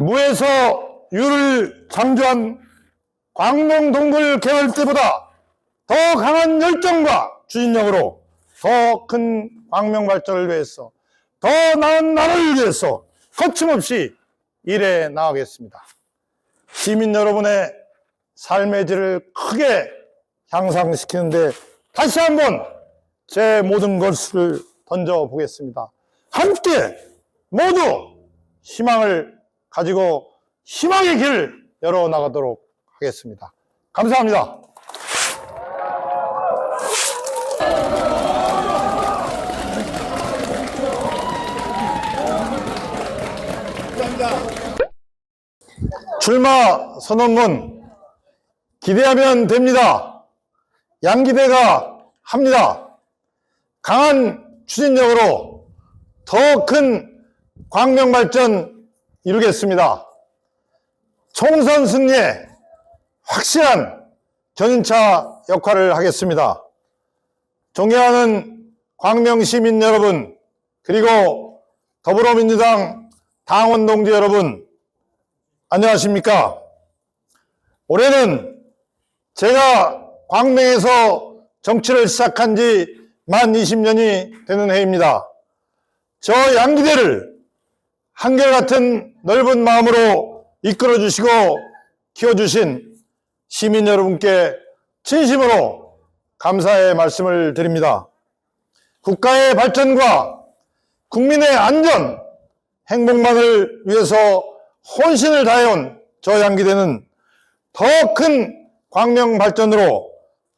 무에서 유를 창조한 광명동굴 개발 때보다 더 강한 열정과 추진력으로 더 큰 광명 발전을 위해서, 더 나은 나라를 위해서 거침없이 일해 나가겠습니다. 시민 여러분의 삶의 질을 크게 향상시키는데 다시 한번 제 모든 것을 던져보겠습니다. 함께 모두 희망을 가지고 희망의 길을 열어나가도록 하겠습니다. 감사합니다. 출마 선언문 기대하면 됩니다. 양기대가 합니다. 강한 추진력으로 더 큰 광명 발전 이루겠습니다. 총선 승리에 확실한 견인차 역할을 하겠습니다. 존경하는 광명 시민 여러분, 그리고 더불어민주당 당원 동지 여러분, 안녕하십니까? 올해는 제가 광명에서 정치를 시작한 지 만 20년이 되는 해입니다. 저 양기대를 한결같은 넓은 마음으로 이끌어주시고 키워주신 시민 여러분께 진심으로 감사의 말씀을 드립니다. 국가의 발전과 국민의 안전, 행복만을 위해서 혼신을 다해온 저 양기대는 더 큰 광명 발전으로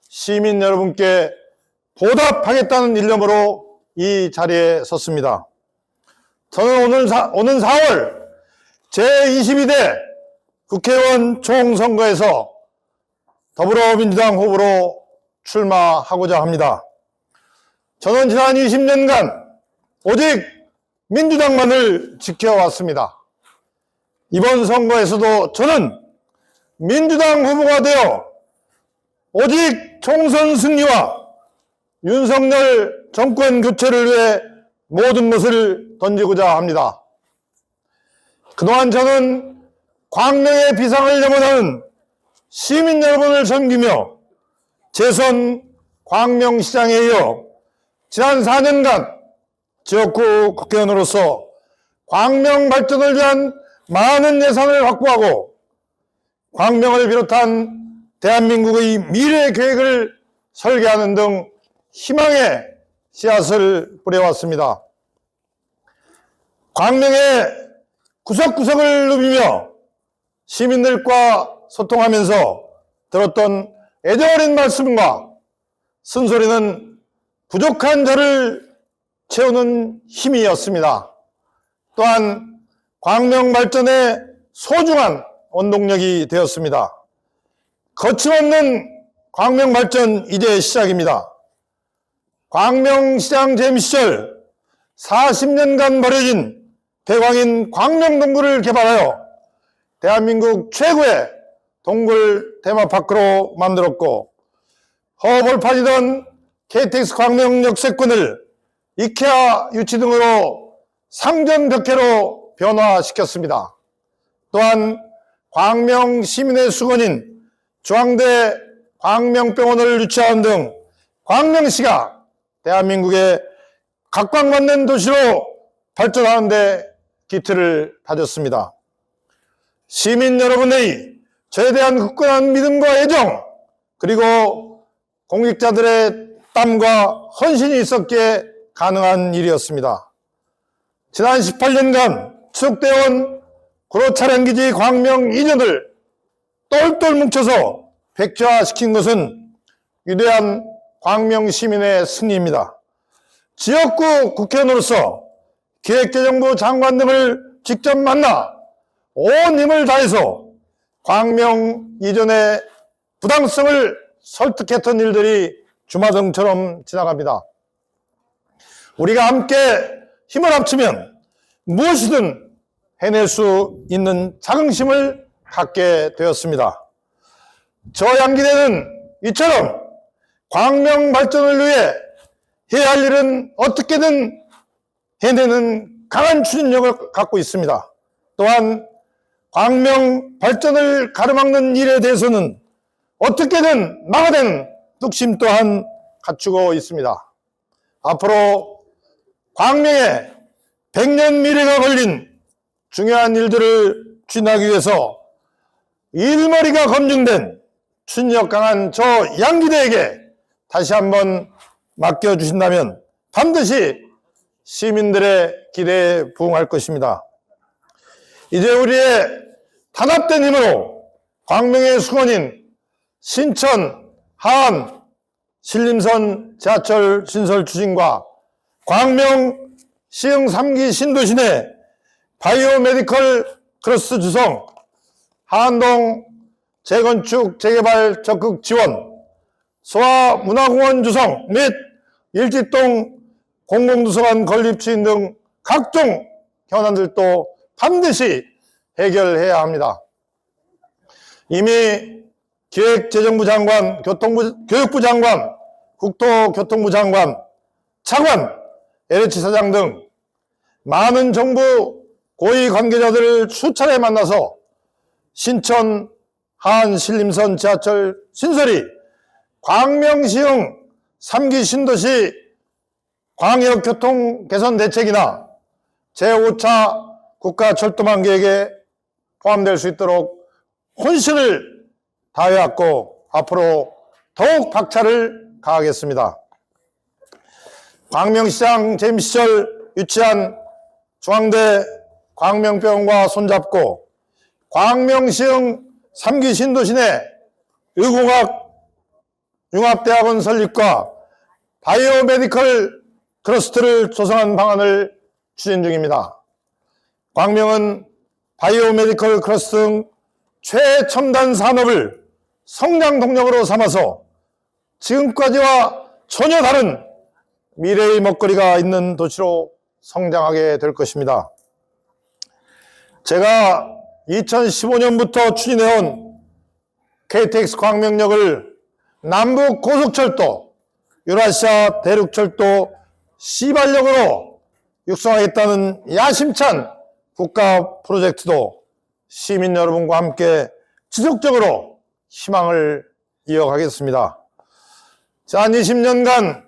시민 여러분께 보답하겠다는 일념으로 이 자리에 섰습니다. 저는 오는 4월 제22대 국회의원 총선거에서 더불어민주당 후보로 출마하고자 합니다. 저는 지난 20년간 오직 민주당만을 지켜왔습니다. 이번 선거에서도 저는 민주당 후보가 되어 오직 총선 승리와 윤석열 정권 교체를 위해 모든 것을 던지고자 합니다. 그동안 저는 광명의 비상을 염원하는 시민 여러분을 섬기며 재선 광명시장에 이어 지난 4년간 지역구 국회의원으로서 광명 발전을 위한 많은 예산을 확보하고 광명을 비롯한 대한민국의 미래 계획을 설계하는 등 희망의 씨앗을 뿌려왔습니다. 광명의 구석구석을 누비며 시민들과 소통하면서 들었던 애정어린 말씀과 쓴소리는 부족한 저를 채우는 힘이었습니다. 또한 광명 발전의 소중한 원동력이 되었습니다. 거침없는 광명 발전 이제 시작입니다. 광명시장 재임 시절 40년간 버려진 대광인 광명동굴을 개발하여 대한민국 최고의 동굴 테마파크로 만들었고, 허벌판이던 KTX 광명 역세권을 이케아 유치 등으로 상전벽해로 변화시켰습니다. 또한 광명 시민의 수건인 중앙대 광명병원을 유치하는 등 광명시가 대한민국의 각광받는 도시로 발전하는 데 기틀을 다졌습니다. 시민 여러분의 저에 대한 굳건한 믿음과 애정, 그리고 공직자들의 땀과 헌신이 있었기에 가능한 일이었습니다. 지난 18년간 추적되어온 구로차량기지 광명 이전을 똘똘 뭉쳐서 백지화시킨 것은 위대한 광명 시민의 승리입니다. 지역구 국회의원으로서 기획재정부 장관 등을 직접 만나 온 힘을 다해서 광명 이전의 부당성을 설득했던 일들이 주마등처럼 지나갑니다. 우리가 함께 힘을 합치면 무엇이든 해낼 수 있는 자긍심을 갖게 되었습니다. 저 양기대는 이처럼 광명 발전을 위해 해야 할 일은 어떻게든 해내는 강한 추진력을 갖고 있습니다. 또한 광명 발전을 가로막는 일에 대해서는 어떻게든 막아낸 뚝심 또한 갖추고 있습니다. 앞으로 광명에 100년 미래가 걸린 중요한 일들을 추진하기 위해서 일머리가 검증된 추진력 강한 저 양기대에게 다시 한번 맡겨주신다면 반드시 시민들의 기대에 부응할 것입니다. 이제 우리의 단합된 힘으로 광명의 수건인 신천, 하안, 신림선 지하철 신설 추진과 광명 시흥 3기 신도시 내 바이오메디컬 크로스 주성, 하안동 재건축 재개발 적극 지원, 소아문화공원 주성 및 일지동 공공도서관 건립 추진 등 각종 현안들도 반드시 해결해야 합니다. 이미 기획재정부 장관, 교육부 장관, 국토교통부 장관, 차관, LH 사장 등 많은 정부 고위 관계자들을 수차례 만나서 신천, 하안, 신림선 지하철 신설이 광명시흥 3기 신도시 광역교통 개선 대책이나 제5차 국가철도망 계획에 포함될 수 있도록 혼신을 다해왔고 앞으로 더욱 박차를 가하겠습니다. 광명시장 재임 시절 유치한 중앙대 광명병원과 손잡고 광명시흥 3기 신도시 내 의공학 융합대학원 설립과 바이오메디컬 클러스터를 조성한 방안을 추진 중입니다. 광명은 바이오메디컬 클러스터 등 최첨단 산업을 성장 동력으로 삼아서 지금까지와 전혀 다른 미래의 먹거리가 있는 도시로 성장하게 될 것입니다. 제가 2015년부터 추진해온 KTX 광명역을 남북 고속철도, 유라시아 대륙철도 시발역으로 육성하겠다는 야심찬 국가 프로젝트도 시민 여러분과 함께 지속적으로 희망을 이어가겠습니다. 지난 20년간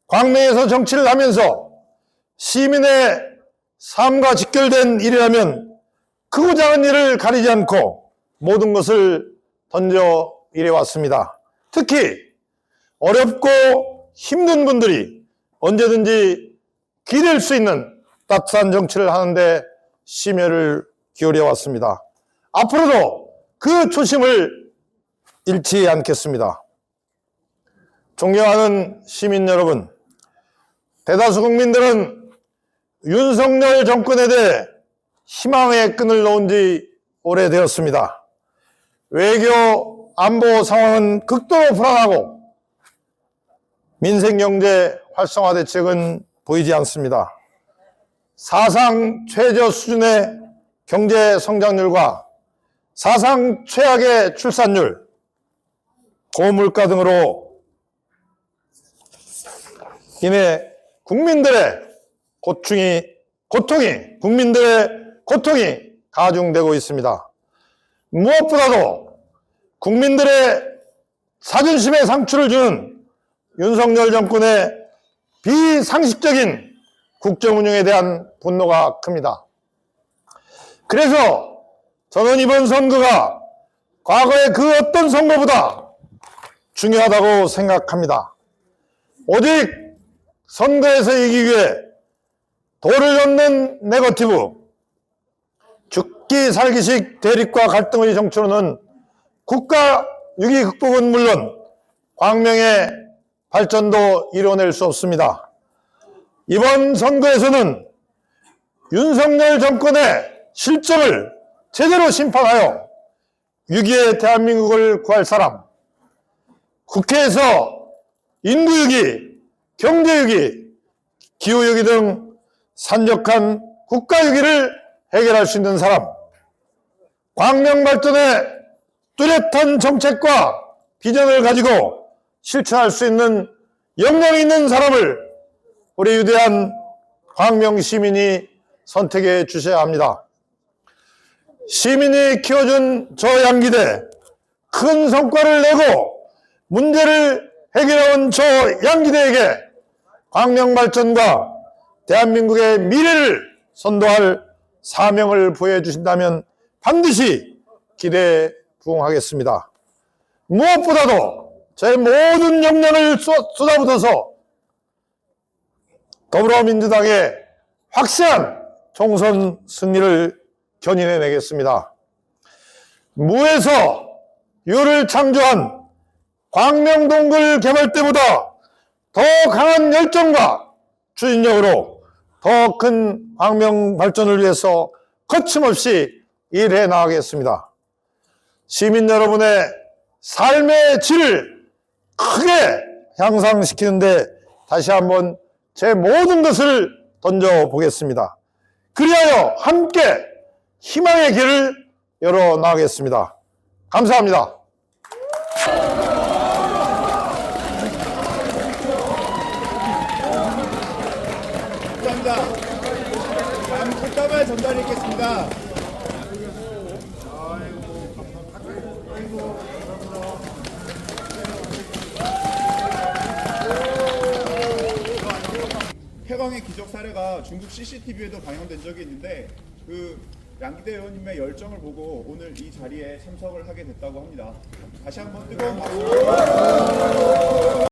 광명에서 정치를 하면서 시민의 삶과 직결된 일이라면 크고 작은 일을 가리지 않고 모든 것을 던져 일해왔습니다. 특히 어렵고 힘든 분들이 언제든지 기댈 수 있는 따뜻한 정치를 하는데 심혈을 기울여 왔습니다. 앞으로도 그 초심을 잃지 않겠습니다. 존경하는 시민 여러분, 대다수 국민들은 윤석열 정권에 대해 희망의 끈을 놓은 지 오래되었습니다. 외교, 안보 상황은 극도로 불안하고 민생 경제 활성화 대책은 보이지 않습니다. 사상 최저 수준의 경제 성장률과 사상 최악의 출산율, 고물가 등으로 인해 국민들의 고통이 가중되고 있습니다. 무엇보다도 국민들의 자존심에 상처를 주는 윤석열 정권의 비상식적인 국정 운영에 대한 분노가 큽니다. 그래서 저는 이번 선거가 과거의 그 어떤 선거보다 중요하다고 생각합니다. 오직 선거에서 이기기 위해 돌을 놓는 네거티브, 죽기 살기식 대립과 갈등의 정치로는 국가 위기 극복은 물론 광명의 발전도 이뤄낼 수 없습니다. 이번 선거에서는 윤석열 정권의 실정을 제대로 심판하여 위기의 대한민국을 구할 사람, 국회에서 인구위기, 경제위기, 기후위기 등 산적한 국가위기를 해결할 수 있는 사람, 광명 발전에 뚜렷한 정책과 비전을 가지고 실천할 수 있는 역량이 있는 사람을 우리 위대한 광명 시민이 선택해 주셔야 합니다. 시민이 키워준 저 양기대, 큰 성과를 내고 문제를 해결해온 저 양기대에게 광명발전과 대한민국의 미래를 선도할 사명을 부여해 주신다면 반드시 기대에 부응하겠습니다. 무엇보다도 제 모든 역량을 쏟아붓어서 더불어민주당의 확실한 총선 승리를 견인해내겠습니다. 무에서 유를 창조한 광명동굴 개발 때보다 더 강한 열정과 추진력으로 더 큰 광명 발전을 위해서 거침없이 일해 나가겠습니다. 시민 여러분의 삶의 질을 크게 향상시키는데 다시 한번 제 모든 것을 던져보겠습니다. 그리하여 함께 희망의 길을 열어 나가겠습니다. 감사합니다. 감사합니다. 다음 꽃다발 전달하겠습니다. 폐광의 기적 사례가 중국 CCTV에도 방영된 적이 있는데 그 양기대 의원님의 열정을 보고 오늘 이 자리에 참석을 하게 됐다고 합니다. 다시 한번 뜨거운 박수.